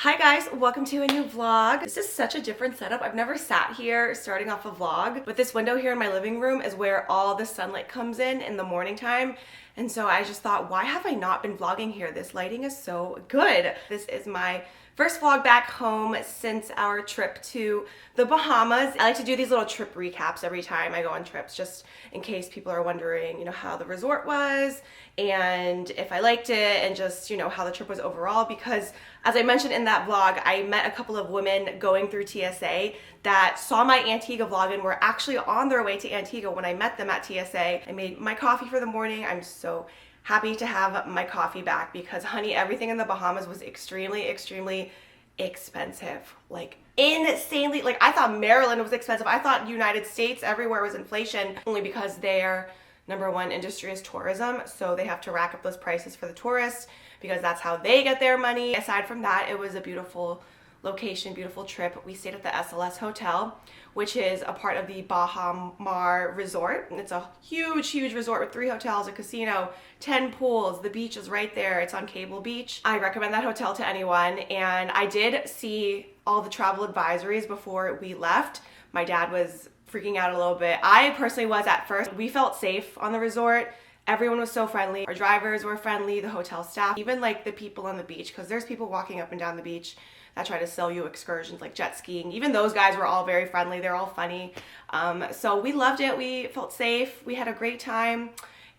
Hi guys, welcome to a new vlog. This is such a different setup. I've never sat here starting off a vlog, but this window here in my living room is where all the sunlight comes in the morning time. And so I just thought, why have I not been vlogging here? This lighting is so good. This is my first vlog back home since our trip to the Bahamas. I like to do these little trip recaps every time I go on trips, just in case people are wondering, how the resort was and if I liked it and just, how the trip was overall. Because as I mentioned in that vlog, I met a couple of women going through TSA that saw my Antigua vlog and were actually on their way to Antigua when I met them at TSA. I made my coffee for the morning. I'm so happy to have my coffee back because, honey, everything in the Bahamas was extremely expensive. Like, insanely. Like, I thought Maryland was expensive. I thought United States everywhere was inflation, only because their number one industry is tourism, so they have to rack up those prices for the tourists because that's how they get their money. Aside from that, it was a beautiful location, beautiful trip. We stayed at the SLS Hotel, which is a part of the Baha Mar Resort. And it's a huge resort with 3 hotels, a casino, 10 pools. The beach is right there. It's on Cable Beach. I recommend that hotel to anyone. And I did see all the travel advisories before we left. My dad was freaking out a little bit. I personally was at first. We felt safe on the resort. Everyone was so friendly. Our drivers were friendly, the hotel staff, even like the people on the beach, because there's people walking up and down the beach that try to sell you excursions like jet skiing. Even those guys were all very friendly. They're all funny. So we loved it. We felt safe. We had a great time.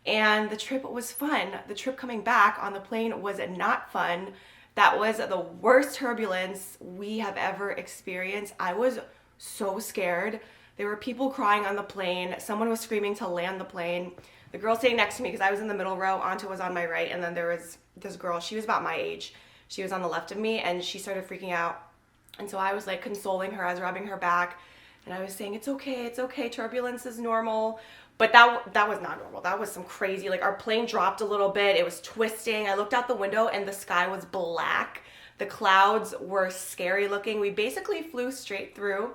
And the trip was fun. The trip coming back on the plane was not fun. That was the worst turbulence we have ever experienced. I was so scared. There were people crying on the plane. Someone was screaming to land the plane. The girl sitting next to me, because I was in the middle row, Alto was on my right, and then there was this girl. She was about my age. She was on the left of me, and she started freaking out. And so I was like consoling her. I was rubbing her back, and I was saying, it's okay, turbulence is normal. But that was not normal. That was some crazy, like, our plane dropped a little bit. It was twisting. I looked out the window, and the sky was black. The clouds were scary looking. We basically flew straight through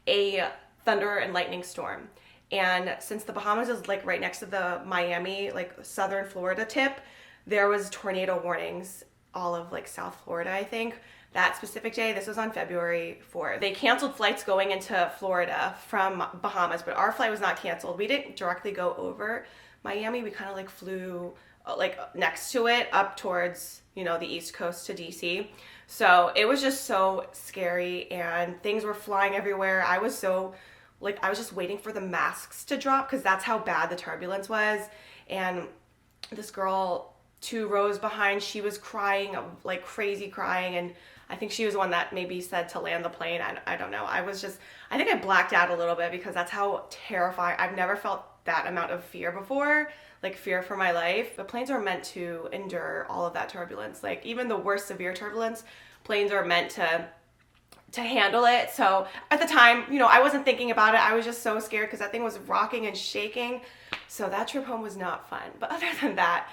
a thunder and lightning storm. And since the Bahamas is like right next to the Miami, like southern Florida tip, there was tornado warnings all of like South Florida, I think. That specific day, this was on February 4th. They canceled flights going into Florida from Bahamas, but our flight was not canceled. We didn't directly go over Miami. We kind of like flew like next to it up towards, the East Coast to DC. So it was just so scary and things were flying everywhere. I was just waiting for the masks to drop because that's how bad the turbulence was. And this girl 2 rows behind, she was crying, like crazy crying. And I think she was the one that maybe said to land the plane. I don't know. I think I blacked out a little bit because that's how terrifying. I've never felt that amount of fear before, like fear for my life. But planes are meant to endure all of that turbulence. Like even the worst severe turbulence, planes are meant to handle it. So at the time, I wasn't thinking about it. I was just so scared because that thing was rocking and shaking. So that trip home was not fun. But other than that,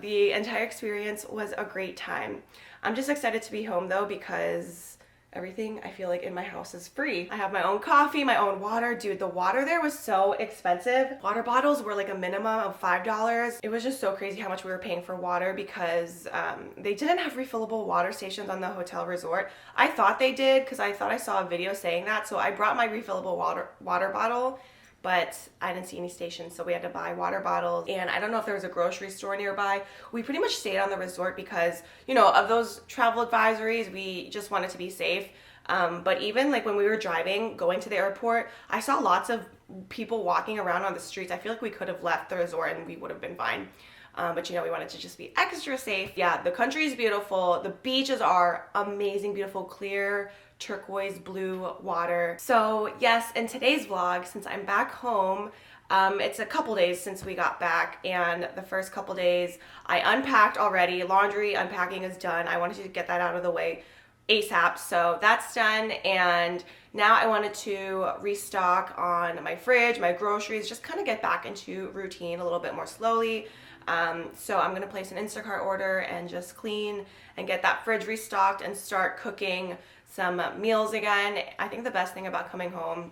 the entire experience was a great time. I'm just excited to be home though because everything I feel like in my house is free. I have my own coffee, my own water. Dude, the water there was so expensive. Water bottles were like a minimum of $5. It was just so crazy how much we were paying for water because they didn't have refillable water stations on the hotel resort. I thought they did because I thought I saw a video saying that. So I brought my refillable water bottle, but I didn't see any stations, so we had to buy water bottles. And I don't know if there was a grocery store nearby. We pretty much stayed on the resort because, of those travel advisories, we just wanted to be safe. But even like when we were driving, going to the airport, I saw lots of people walking around on the streets. I feel like we could have left the resort and we would have been fine. But we wanted to just be extra safe. Yeah, the country is beautiful. The beaches are amazing, beautiful, clear, turquoise blue water. So yes, in today's vlog, since I'm back home, it's a couple days since we got back, and the first couple days I unpacked already. Laundry unpacking is done. I wanted to get that out of the way ASAP, so that's done. And now I wanted to restock on my fridge, my groceries, just kind of get back into routine a little bit more slowly. So I'm gonna place an Instacart order and just clean and get that fridge restocked and start cooking some meals again. I think the best thing about coming home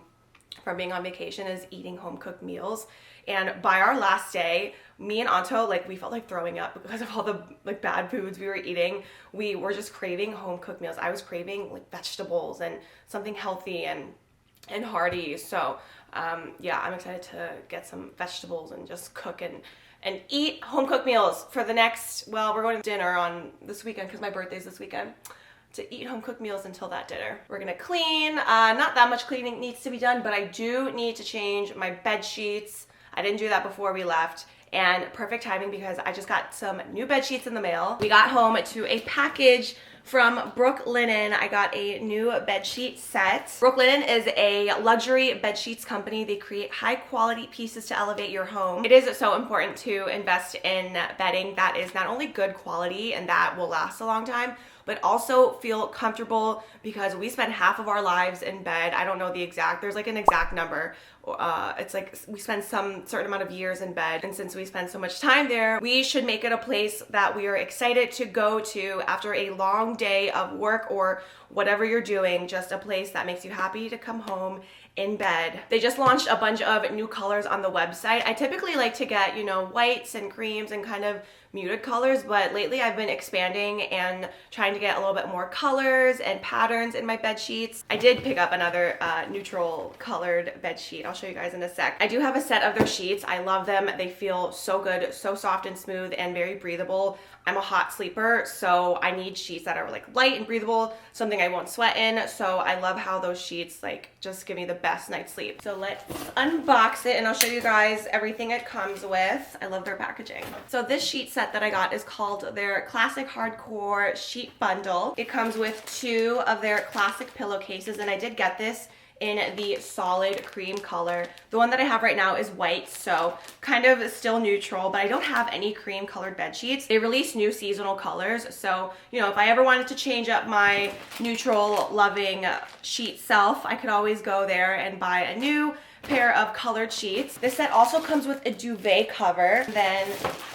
from being on vacation is eating home cooked meals. And by our last day, me and Alto, like, we felt like throwing up because of all the like bad foods we were eating. We were just craving home cooked meals. I was craving like vegetables and something healthy and hearty. So yeah, I'm excited to get some vegetables and just cook and eat home cooked meals for the next, well, we're going to dinner on this weekend because my birthday's this weekend, to eat home cooked meals until that dinner. We're gonna clean. Not that much cleaning needs to be done, but I do need to change my bed sheets. I didn't do that before we left, and perfect timing because I just got some new bed sheets in the mail. We got home to a package from Brooklinen. I got a new bed sheet set. Brooklinen is a luxury bed sheets company. They create high quality pieces to elevate your home. It is so important to invest in bedding that is not only good quality and that will last a long time, but also feel comfortable, because we spend half of our lives in bed. I don't know the exact, there's like an exact number. It's like we spend some certain amount of years in bed, and since we spend so much time there, we should make it a place that we are excited to go to after a long day of work or whatever you're doing, just a place that makes you happy to come home in bed. They just launched a bunch of new colors on the website. I typically like to get, you know, whites and creams and kind of muted colors, but lately I've been expanding and trying to get a little bit more colors and patterns in my bed sheets. I did pick up another neutral colored bed sheet. I'll show you guys in a sec. I do have a set of their sheets. I love them. They feel so good, so soft and smooth and very breathable. I'm a hot sleeper, so I need sheets that are like light and breathable, something I won't sweat in. So I love how those sheets like just give me the best night's sleep. So let's unbox it and I'll show you guys everything it comes with. I love their packaging. So this sheet set that I got is called their Classic Hardcore Sheet Bundle. It comes with 2 of their classic pillowcases, and I did get this in the solid cream color. The one that I have right now is white, so kind of still neutral, but I don't have any cream colored bed sheets. They release new seasonal colors, so you know, if I ever wanted to change up my neutral loving sheet self, I could always go there and buy a new pair of colored sheets. This set also comes with a duvet cover. Then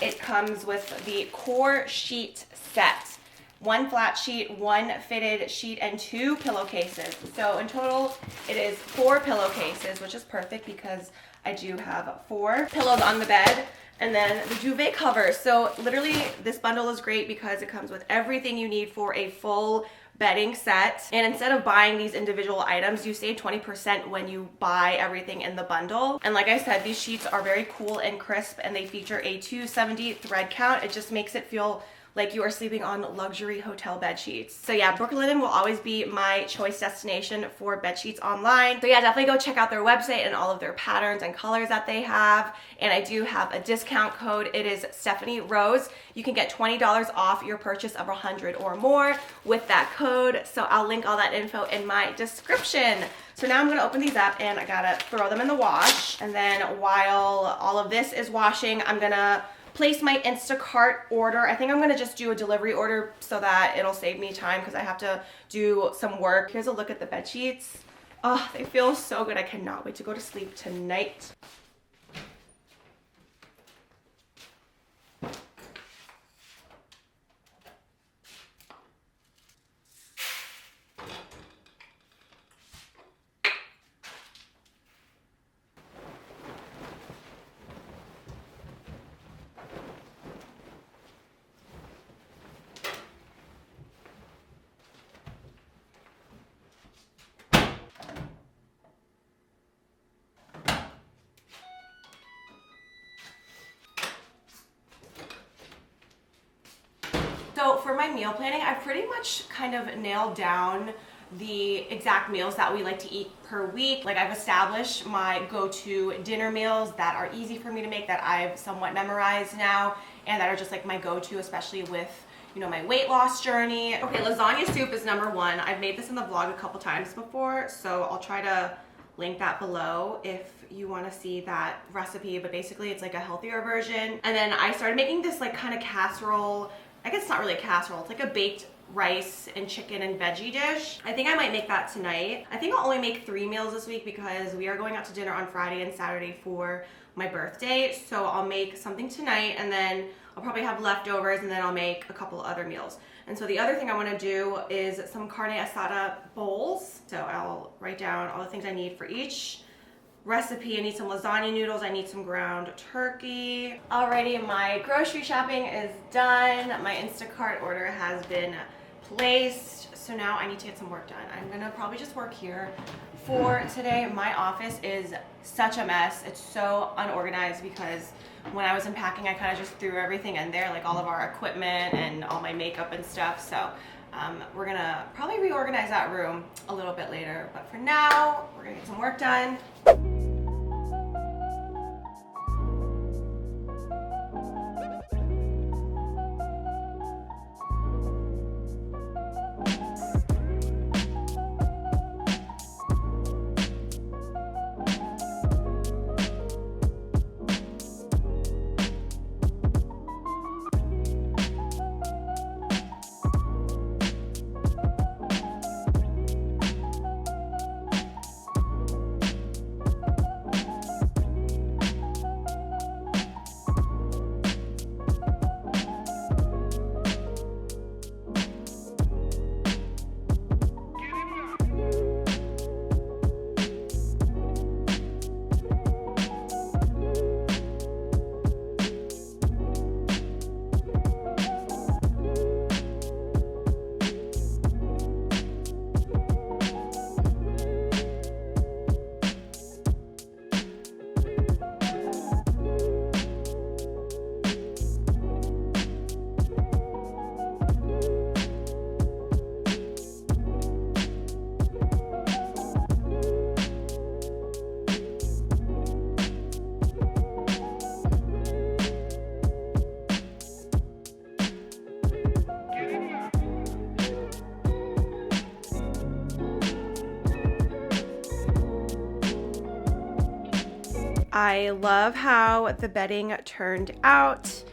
it comes with the core sheet set. 1 flat sheet, 1 fitted sheet, and 2 pillowcases. So in total, it is 4 pillowcases, which is perfect because I do have 4 pillows on the bed. And then the duvet cover. So literally this bundle is great because it comes with everything you need for a full bedding set. And instead of buying these individual items, you save 20% when you buy everything in the bundle. And like I said, these sheets are very cool and crisp, and they feature a 270 thread count. It just makes it feel like you are sleeping on luxury hotel bed sheets. So yeah, Brooklinen will always be my choice destination for bed sheets online. So yeah, definitely go check out their website and all of their patterns and colors that they have. And I do have a discount code. It is STEPHANIEROSE. You can get $20 off your purchase of 100 or more with that code. So I'll link all that info in my description. So now I'm gonna open these up and I gotta throw them in the wash. And then while all of this is washing, I'm gonna place my Instacart order. I think I'm gonna just do a delivery order so that it'll save me time because I have to do some work. Here's a look at the bed sheets. Oh, they feel so good. I cannot wait to go to sleep tonight. So for my meal planning, I've pretty much kind of nailed down the exact meals that we like to eat per week. Like I've established my go-to dinner meals that are easy for me to make, that I've somewhat memorized now, and that are just like my go-to, especially with, you know, my weight loss journey. Okay, lasagna soup is number 1. I've made this in the vlog a couple times before, so I'll try to link that below if you want to see that recipe, but basically it's like a healthier version. And then I started making this like kind of casserole. I guess it's not really a casserole, it's like a baked rice and chicken and veggie dish. I think I might make that tonight. I think I'll only make 3 meals this week because we are going out to dinner on Friday and Saturday for my birthday. So I'll make something tonight, and then I'll probably have leftovers, and then I'll make a couple other meals. And so the other thing I want to do is some carne asada bowls. So I'll write down all the things I need for each recipe. I need some lasagna noodles. I need some ground turkey. Alrighty, my grocery shopping is done. My Instacart order has been placed. So now I need to get some work done. I'm gonna probably just work here for today. My office is such a mess. It's so unorganized because when I was unpacking, I kind of just threw everything in there, like all of our equipment and all my makeup and stuff. So we're gonna probably reorganize that room a little bit later. But for now, we're gonna get some work done. I love how the bedding turned out.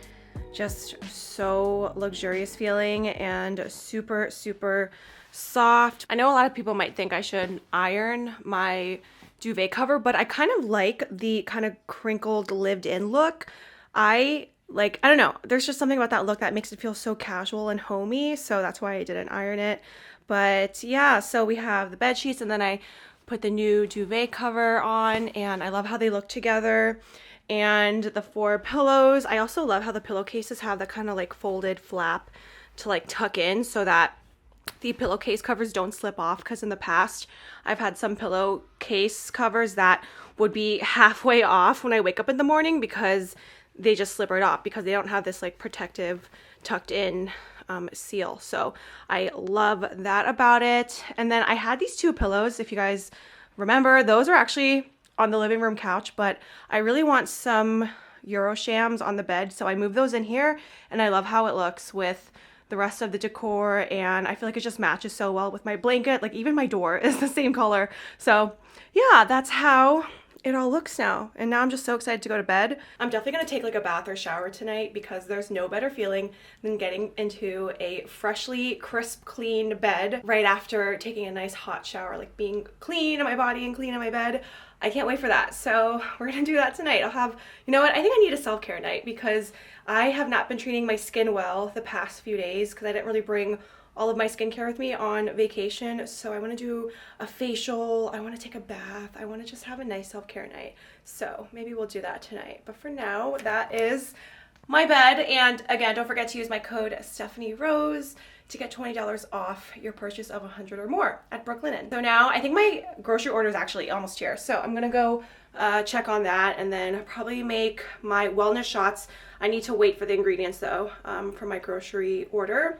Just so luxurious feeling and super, super soft. I know a lot of people might think I should iron my duvet cover, but I kind of like the kind of crinkled lived in look. I don't know, there's just something about that look that makes it feel so casual and homey. So that's why I didn't iron it. But yeah, so we have the bed sheets and then I put the new duvet cover on and I love how they look together. And the 4 pillows, I also love how the pillowcases have the kind of like folded flap to like tuck in so that the pillowcase covers don't slip off, because in the past I've had some pillowcase covers that would be halfway off when I wake up in the morning because they just slip right off because they don't have this like protective tucked in seal. So I love that about it. And then I had these 2 pillows, if you guys remember, those are actually on the living room couch, but I really want some Euroshams on the bed, so I moved those in here and I love how it looks with the rest of the decor, and I feel like it just matches so well with my blanket. Like even my door is the same color. So yeah, that's how it all looks now. And now I'm just so excited to go to bed. I'm definitely gonna take like a bath or shower tonight because there's no better feeling than getting into a freshly crisp, clean bed right after taking a nice hot shower, like being clean in my body and clean in my bed. I can't wait for that. So we're gonna do that tonight. I'll have, you know what, I think I need a self-care night because I have not been treating my skin well the past few days because I didn't really bring all of my skincare with me on vacation. So I want to do a facial, I want to take a bath, I want to just have a nice self-care night. So maybe we'll do that tonight. But for now, that is my bed. And again, don't forget to use my code STEPHANIEROSE to get $20 off your purchase of 100 or more at Brooklinen. So now I think my grocery order is actually almost here. So I'm gonna go check on that and then probably make my wellness shots. I need to wait for the ingredients though for my grocery order.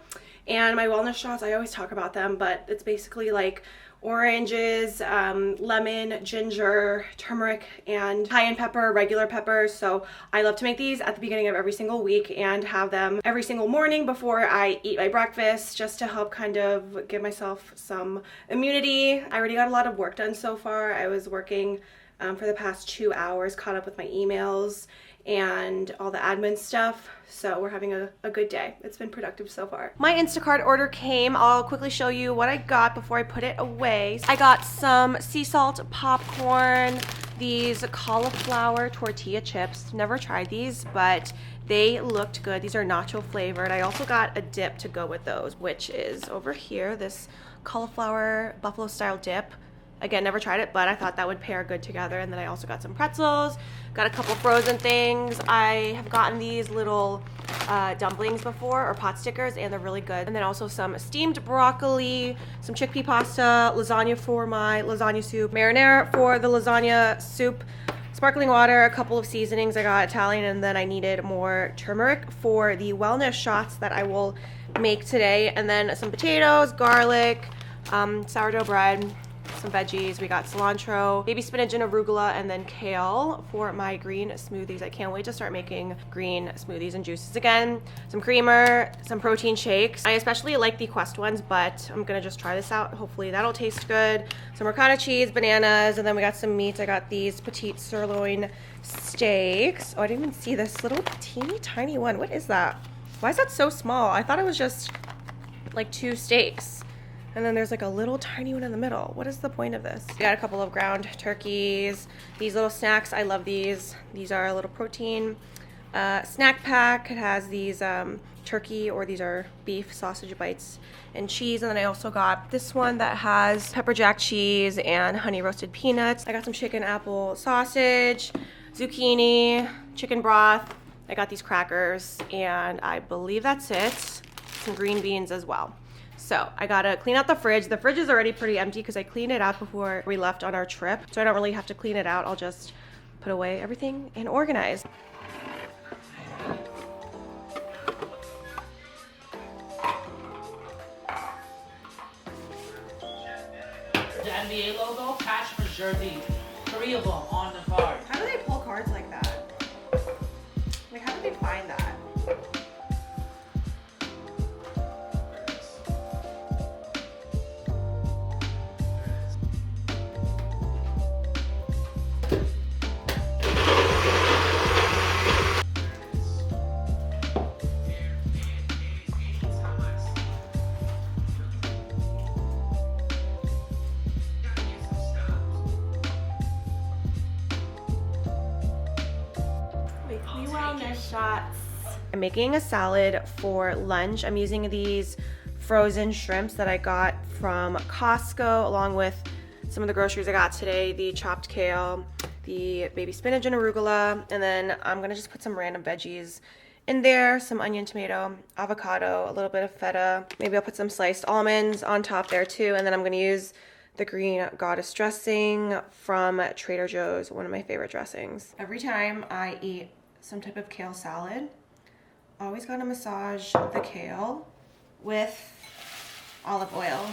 And my wellness shots, I always talk about them, but it's basically like oranges, lemon, ginger, turmeric, and cayenne pepper, regular peppers. So I love to make these at the beginning of every single week and have them every single morning before I eat my breakfast, just to help kind of give myself some immunity. I already got a lot of work done so far. I was working for the past 2 hours, caught up with my emails and all the admin stuff. So we're having a good day. It's been productive so far. My Instacart order came. I'll quickly show you what I got before I put it away. I got some sea salt popcorn, these cauliflower tortilla chips. Never tried these, but they looked good. These are nacho flavored. I also got a dip to go with those, which is over here, this cauliflower buffalo style dip. Again, never tried it, but I thought that would pair good together. And then I also got some pretzels, got a couple frozen things. I have gotten these little dumplings before, or pot stickers, and they're really good. And then also some steamed broccoli, some chickpea pasta, lasagna for my lasagna soup, marinara for the lasagna soup, sparkling water, a couple of seasonings. I got Italian, and then I needed more turmeric for the wellness shots that I will make today. And then some potatoes, garlic, sourdough bread, some veggies. We got cilantro, baby spinach and arugula, and then kale for my green smoothies. I can't wait to start making green smoothies and juices again. Some creamer, some protein shakes. I especially like the Quest ones, but I'm gonna just try this out. Hopefully that'll taste good. Some ricotta cheese, bananas, and then we got some meats. I got these petite sirloin steaks. Oh, I didn't even see this little teeny tiny one. What is that? Why is that so small? I thought it was just like 2 steaks. And then there's like a little tiny one in the middle. What is the point of this? We got a couple of ground turkeys. These little snacks, I love these. These are a little protein snack pack. It has these turkey, or these are beef sausage bites and cheese. And then I also got this one that has pepper jack cheese and honey roasted peanuts. I got some chicken apple sausage, zucchini, chicken broth. I got these crackers, and I believe that's it. Some green beans as well. So I gotta clean out the fridge. The fridge is already pretty empty because I cleaned it out before we left on our trip. So I don't really have to clean it out. I'll just put away everything and organize. The NBA logo, cash for jersey, 3 of them on the card. How do they pull cards like that? Like, how did they find that? Wellness shots. I'm making a salad for lunch. I'm using these frozen shrimps that I got from Costco, along with some of the groceries I got today, the chopped kale, the baby spinach and arugula, and then I'm gonna just put some random veggies in there, some onion, tomato, avocado, a little bit of feta. Maybe I'll put some sliced almonds on top there too, and then I'm gonna use the green goddess dressing from Trader Joe's, one of my favorite dressings. Every time I eat some type of kale salad, always gotta massage the kale with olive oil.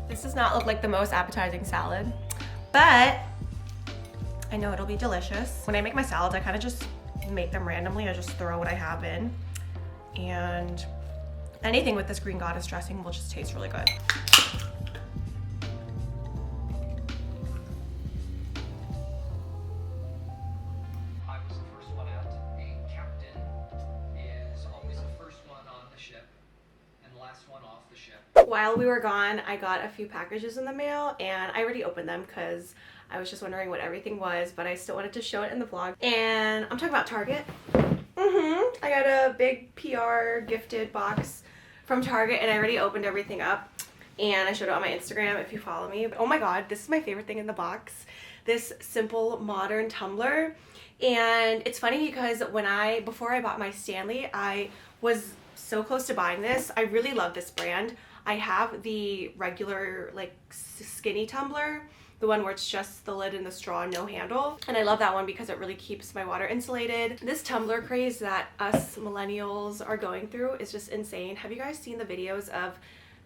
This does not look like the most appetizing salad, but I know it'll be delicious. When I make my salads, I kind of just make them randomly. I just throw what I have in, and anything with this green goddess dressing will just taste really good. While we were gone, I got a few packages in the mail, and I already opened them because I was just wondering what everything was, but I still wanted to show it in the vlog. And I'm talking about Target. I got a big PR gifted box from Target, and I already opened everything up, and I showed it on my Instagram if you follow me. But oh my god, this is my favorite thing in the box. This simple modern tumbler. And it's funny because before I bought my Stanley, I was so close to buying this. I really love this brand. I have the regular like skinny tumbler, the one where it's just the lid and the straw and no handle, and I love that one because it really keeps my water insulated. This tumbler craze that us millennials are going through is just insane. Have you guys seen the videos of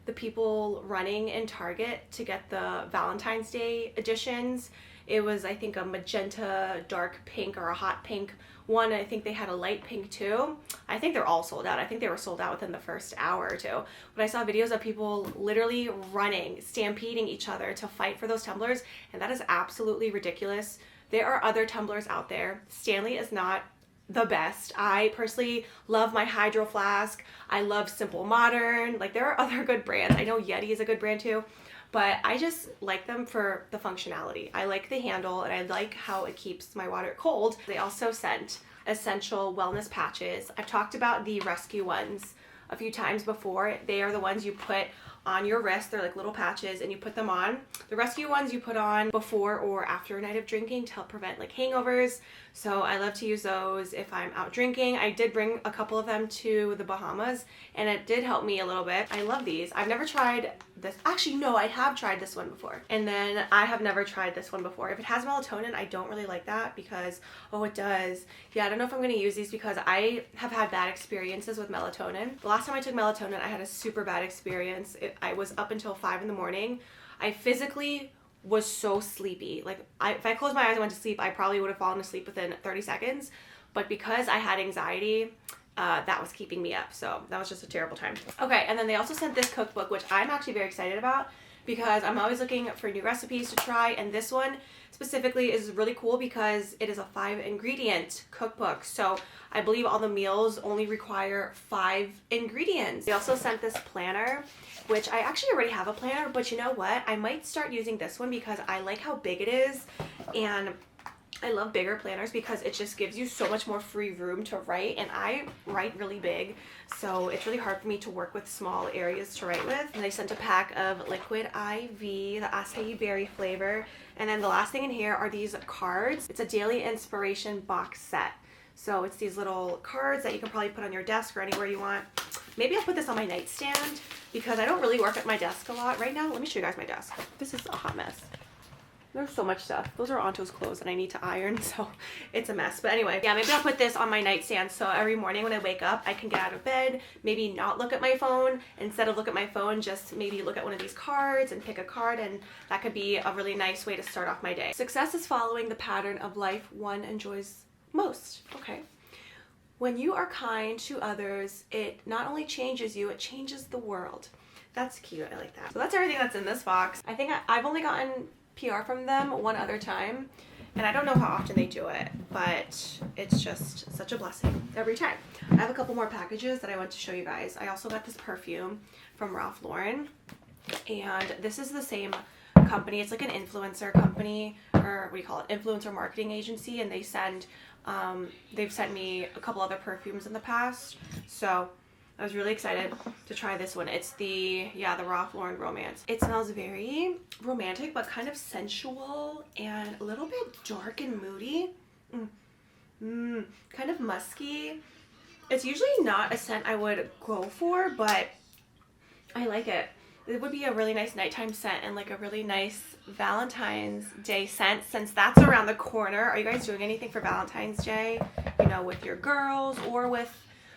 the people running in Target to get the Valentine's Day editions. It was, I think, a magenta, dark pink, or a hot pink one. I think they had a light pink too. I think they're all sold out. I think they were sold out within the first hour or two. But I saw videos of people literally running, stampeding each other to fight for those tumblers, and that is absolutely ridiculous. There are other tumblers out there. Stanley is not the best. I personally love my Hydro Flask. I love Simple Modern. Like, there are other good brands. I know Yeti is a good brand too, but I just like them for the functionality. I like the handle, and I like how it keeps my water cold. They also sent essential wellness patches. I've talked about the rescue ones a few times before. They are the ones you put on your wrist. They're like little patches, and you put them on. The rescue ones you put on before or after a night of drinking to help prevent like hangovers. So I love to use those if I'm out drinking. I did bring a couple of them to the Bahamas, and it did help me a little bit. I love these. I've never tried this. Actually, no, I have tried this one before. And then I have never tried this one before. If it has melatonin, I don't really like that because, oh, it does. Yeah, I don't know if I'm going to use these because I have had bad experiences with melatonin. The last time I took melatonin, I had a super bad experience. I was up until 5 in the morning. I physically was so sleepy. Like, if I closed my eyes and went to sleep, I probably would have fallen asleep within 30 seconds. But because I had anxiety, that was keeping me up. So that was just a terrible time. Okay, and then they also sent this cookbook, which I'm actually very excited about because I'm always looking for new recipes to try. And this one specifically is really cool because it is a 5-ingredient cookbook. So I believe all the meals only require 5 ingredients. They also sent this planner, which I actually already have a planner, but you know what? I might start using this one because I like how big it is, and I love bigger planners because it just gives you so much more free room to write, and I write really big, so it's really hard for me to work with small areas to write with. And they sent a pack of liquid IV, the acai berry flavor, and then the last thing in here are these cards. It's a daily inspiration box set. So it's these little cards that you can probably put on your desk or anywhere you want. Maybe I'll put this on my nightstand because I don't really work at my desk a lot right now. Let me show you guys my desk. This is a hot mess. There's so much stuff. Those are Anto's clothes that I need to iron, so it's a mess. But anyway, yeah, maybe I'll put this on my nightstand so every morning when I wake up, I can get out of bed, maybe not look at my phone. Instead of look at my phone, just maybe look at one of these cards and pick a card, and that could be a really nice way to start off my day. Success is following the pattern of life one enjoys most. Okay. When you are kind to others, it not only changes you, it changes the world. That's cute. I like that. So that's everything that's in this box. I think I've only gotten PR from them one other time, and I don't know how often they do it, but it's just such a blessing every time. I have a couple more packages that I want to show you guys. I also got this perfume from Ralph Lauren, and this is the same company. It's like an influencer company, or what do you call it, influencer marketing agency, and they've sent me a couple other perfumes in the past, so I was really excited to try this one. It's the Ralph Lauren Romance. It smells very romantic, but kind of sensual and a little bit dark and moody. Kind of musky. It's usually not a scent I would go for, but I like it. It would be a really nice nighttime scent and like a really nice Valentine's Day scent since that's around the corner. Are you guys doing anything for Valentine's Day? You know, with your girls or with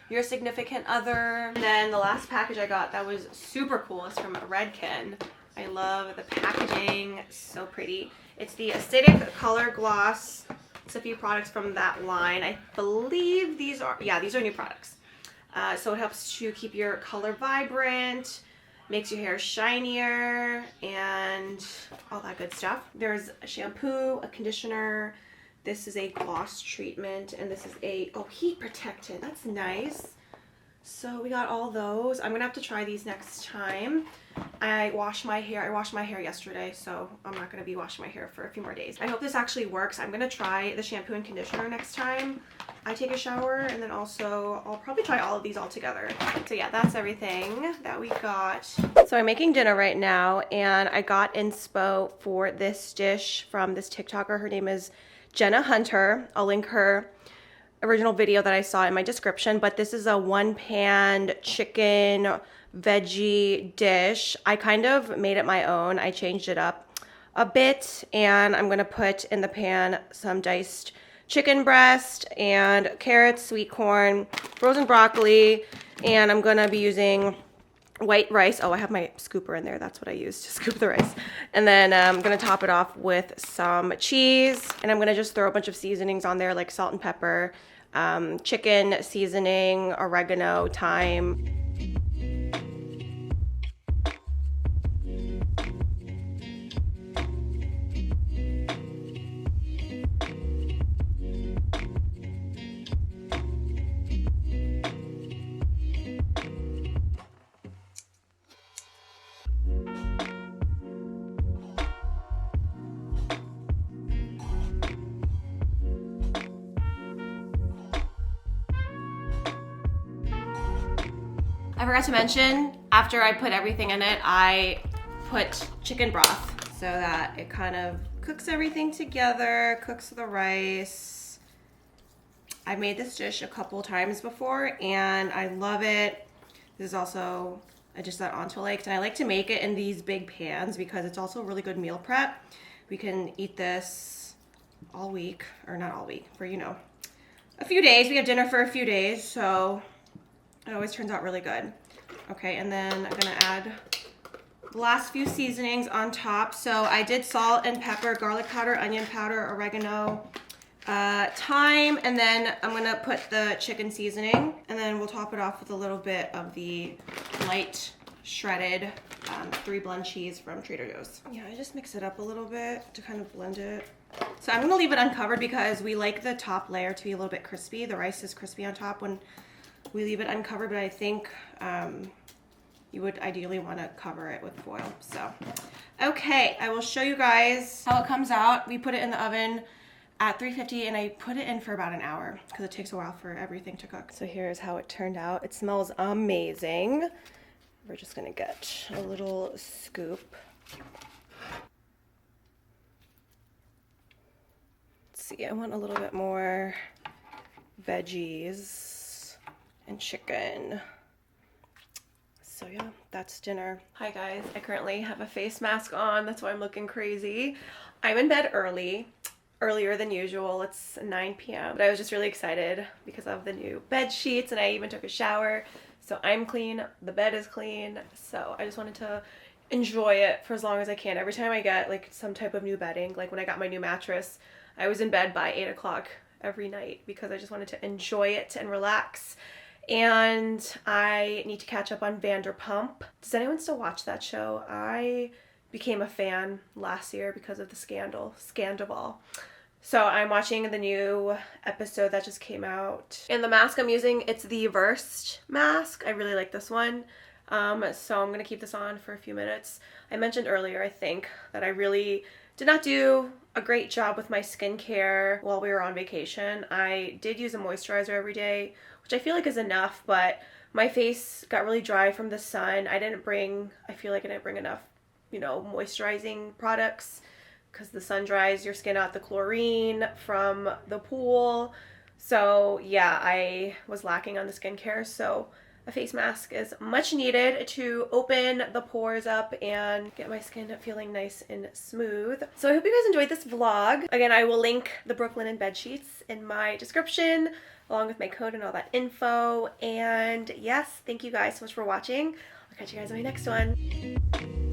your significant other? And then the last package I got that was super cool is from Redken. I love the packaging, so pretty. It's the Acidic Color Gloss. It's a few products from that line. I believe these are new products. So it helps to keep your color vibrant, makes your hair shinier, and all that good stuff. There's a shampoo, a conditioner. This is a gloss treatment, and this is a, heat protectant. That's nice. So we got all those. I'm gonna have to try these next time. I washed my hair yesterday, so I'm not gonna be washing my hair for a few more days. I hope this actually works. I'm gonna try the shampoo and conditioner next time I take a shower, and then also I'll probably try all of these all together. So yeah, that's everything that we got. So I'm making dinner right now, and I got inspo for this dish from this TikToker. Her name is Jenna Hunter. I'll link her original video that I saw in my description, but this is a 1-pan chicken veggie dish. I kind of made it my own. I changed it up a bit, and I'm gonna put in the pan some diced chicken breast and carrots, sweet corn, frozen broccoli, and I'm gonna be using white rice. Oh, I have my scooper in there. That's what I use to scoop the rice. And then I'm gonna top it off with some cheese, and I'm gonna just throw a bunch of seasonings on there like salt and pepper, chicken seasoning, oregano, thyme. I forgot to mention, after I put everything in it, I put chicken broth so that it kind of cooks everything together, cooks the rice. I've made this dish a couple times before and I love it. This is also a dish that Alto liked, and I like to make it in these big pans because it's also really good meal prep. We can eat this all week, or not all week, for, you know, a few days. We have dinner for a few days, so it always turns out really good. Okay, and then I'm gonna add the last few seasonings on top. So I did salt and pepper, garlic powder, onion powder, oregano, thyme, and then I'm gonna put the chicken seasoning, and then we'll top it off with a little bit of the light shredded 3 blend cheese from Trader Joe's. Yeah, I just mix it up a little bit to kind of blend it. So I'm gonna leave it uncovered because we like the top layer to be a little bit crispy. The rice is crispy on top when we leave it uncovered, but I think you would ideally want to cover it with foil. So, okay, I will show you guys how it comes out. We put it in the oven at 350 and I put it in for about an hour because it takes a while for everything to cook. So here's how it turned out. It smells amazing. We're just gonna get a little scoop. Let's see, I want a little bit more veggies and chicken. So yeah, that's dinner. Hi guys, I currently have a face mask on. That's why I'm looking crazy. I'm in bed earlier than usual. It's 9 p.m. But I was just really excited because of the new bed sheets, and I even took a shower. So I'm clean, the bed is clean. So I just wanted to enjoy it for as long as I can. Every time I get like some type of new bedding, like when I got my new mattress, I was in bed by 8 o'clock every night because I just wanted to enjoy it and relax. And I need to catch up on Vanderpump. Does anyone still watch that show? I became a fan last year because of the scandal. So I'm watching the new episode that just came out. And the mask I'm using, it's the Versed mask. I really like this one. So I'm gonna keep this on for a few minutes. I mentioned earlier, I think, that I really did not do a great job with my skincare while we were on vacation. I did use a moisturizer every day, which I feel like is enough, but my face got really dry from the sun. I feel like I didn't bring enough, you know, moisturizing products because the sun dries your skin out, the chlorine from the pool. So yeah, I was lacking on the skincare. So a face mask is much needed to open the pores up and get my skin feeling nice and smooth. So I hope you guys enjoyed this vlog. Again, I will link the Brooklinen bed sheets in my description, along with my code and all that info. And yes, thank you guys so much for watching. I'll catch you guys in my next one.